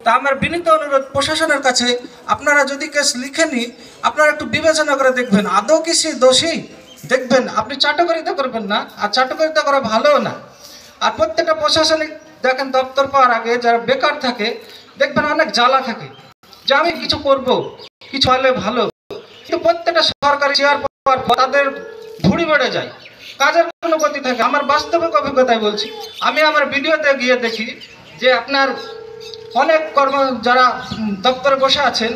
তা আমার বিনীত অনুরোধ প্রশাসনের কাছে, আপনারা যদি কেস লিখেনি আপনারা একটু বিবেচনা করে দেখবেন আদৌ কি সে দোষী। দেখবেন আপনি চাটুকারিতা করবেন না, আর চাটুকারিতা করা ভালোও না। আর প্রত্যেকটা প্রশাসনিক দেখেন দপ্তর পাওয়ার আগে যারা বেকার থাকে দেখবেন অনেক জ্বালা থাকে যে আমি কিছু করব, কিছু হলে ভালো। কিন্তু প্রত্যেকটা সরকারি চেয়ার পাওয়ার পর তাদের ভুঁড়ি বেড়ে যায়, কাজের কোনো গতি থাকে। আমার বাস্তবিক অভিজ্ঞতায় বলছি, আমি আমার ভিডিওতে গিয়ে দেখি যে আপনার অনেক যারা দপ্তরে বসে আছেন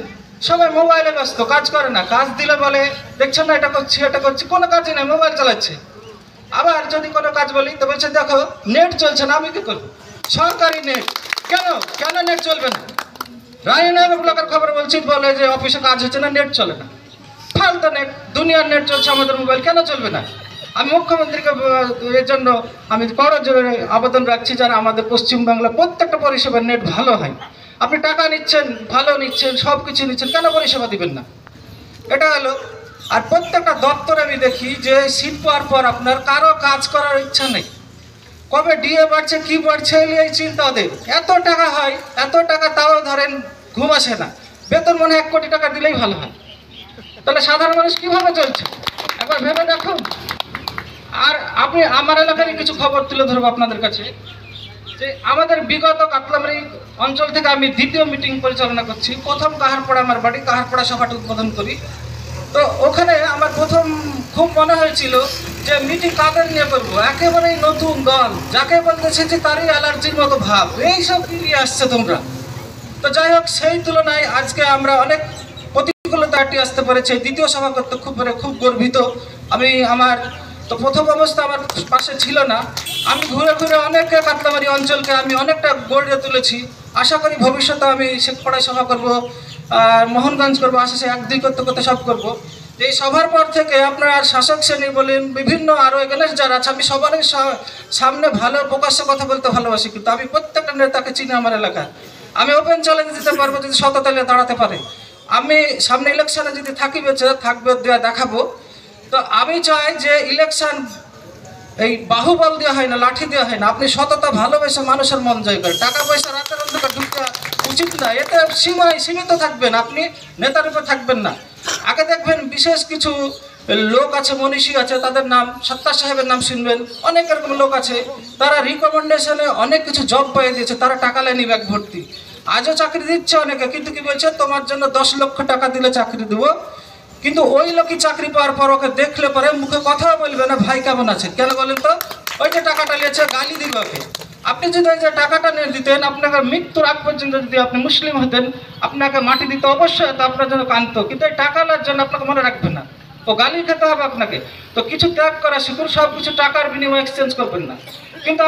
সবাই মোবাইলে ব্যস্ত, কাজ করে না। কাজ দিলে বলে দেখছেন না এটা করছি এটা করছি, কোনো কাজই নেই, মোবাইল চালাচ্ছে। আবার যদি কোনো কাজ বলি তো বলছে দেখো নেট চলছে না, আমি কি করবো? সরকারি নেট কেন কেন নেট চলবে না? রানীনগর ব্লকের খবর বলছি, বলে যে অফিসে কাজ হচ্ছে না, নেট চলে না। ফালতু নেট, দুনিয়ার নেট চলছে, আমাদের মোবাইল কেন চলবে না? আমি মুখ্যমন্ত্রীকে এর জন্য আমি করজোরে আবেদন রাখছি যারা আমাদের পশ্চিমবাংলা প্রত্যেকটা পরিষেবার নেট ভালো হয়। আপনি টাকা নিচ্ছেন, ভালো নিচ্ছেন, সব কিছু নিচ্ছেন, কেন পরিষেবা দিবেন না? এটা হলো। আর প্রত্যেকটা দপ্তরে আমি দেখি যে সিট পাওয়ার পর আপনার কারো কাজ করার ইচ্ছা নেই। কবে ডিএ বাড়ছে কি বাড়ছে এই চিন্তা ওদের। এত টাকা হয়, এত টাকা তাও ধরেন ঘুম আসে না। বেতন মনে 1 কোটি টাকা দিলেই ভালো হয়। তাহলে সাধারণ মানুষ কিভাবে চলছে একবার ভেবে দেখুন। আর আপনি আমার এলাকারই কিছু খবর তুলে ধরবো আপনাদের কাছে, যে আমাদের বিগত কাতলামারি অঞ্চল থেকে আমি দ্বিতীয় মিটিং পরিচালনা করছি। প্রথম কাহারপাড়া আমার বাড়ি, কাহারপাড়া সভাটা উদ্বোধন করি। তো ওখানে আমার প্রথম খুব মনে হয়েছিল যে মিটিং কাদের নিয়ে করবো, একেবারেই নতুন দল, যাকে বলতেছে যে তারই অ্যালার্জির মতো ভাব, এইসব কি নিয়ে আসছে তোমরা। তো যাই হোক, সেই তুলনায় আজকে আমরা অনেক প্রতিকূলতা আসতে পেরেছে। দ্বিতীয় সভা করতে খুব গর্বিত আমি। আমার তো প্রথম অবস্থা আমার পাশে ছিল না, আমি ঘুরে ঘুরে অনেক কাতলামারি অঞ্চলকে আমি অনেকটা গড়ে তুলেছি। আশা করি ভবিষ্যতে আমি শেখপাড়ায় সভা করবো, মোহনগঞ্জ করবো, আশা 1-2 করতে করতে সব করবো। এই সভার পর থেকে আপনার আর শাসক শ্রেণী বলেন, বিভিন্ন আরও এখানে যারা আছে, আমি সবারই সামনে ভালো প্রকাশ্য কথা বলতে ভালোবাসি। কিন্তু আমি প্রত্যেকটা নেতাকে চিনি আমার এলাকায়। আমি ওপেন চ্যালেঞ্জ দিতে পারবো যদি সততালে দাঁড়াতে পারে। আমি সামনে ইলেকশনে যদি থাকবে দেখাবো। তো আমি চাই যে ইলেকশন এই বাহুবল দেওয়া হয় না, লাঠি দেওয়া হয় না। আপনি সততা ভালোবেসে মানুষের মন জয় করে, টাকা পয়সা রাতের অন্ধকার ঢুকতে উচিত না। এতে সীমিত থাকবেন, আপনি নেতার উপর থাকবেন না। আগে দেখবেন বিশেষ কিছু লোক আছে, মনীষী আছে, তাদের নাম সত্তার সাহেবের নাম শুনবেন, অনেক এরকম লোক আছে, তারা রিকমেন্ডেশনে অনেক কিছু জব পেয়ে দিয়েছে, তারা টাকা লেনি ব্যাগ ভর্তি। আজও চাকরি দিচ্ছে অনেকে, কিন্তু কি বলছে তোমার জন্য 10 লক্ষ টাকা দিলে চাকরি দেবো। কিন্তু ওই লোকই চাকরি পাওয়ার পর ওকে দেখলে পরে মুখে কথাও বলবে না, ভাই কেমন আছেন। কেন বলেন তো? ওই যে টাকাটা নিয়েছে, গালি দিবে ওকে। আপনি যদি ওই যে টাকাটা নিয়ে দিতেন, আপনাকে মৃত্যুর আগ পর্যন্ত যদি আপনি মুসলিম হতেন, আপনাকে মাটি দিতে অবশ্যই হতো, আপনার জন্য কান্ত। কিন্তু এই টাকা নেওয়ার জন্য আপনাকে মনে রাখবে না, ও গালি খেতে হবে আপনাকে। তো কিছু ত্যাগ করা শিখুন, সব কিছু টাকার বিনিময়ে এক্সচেঞ্জ করবেন না। কিন্তু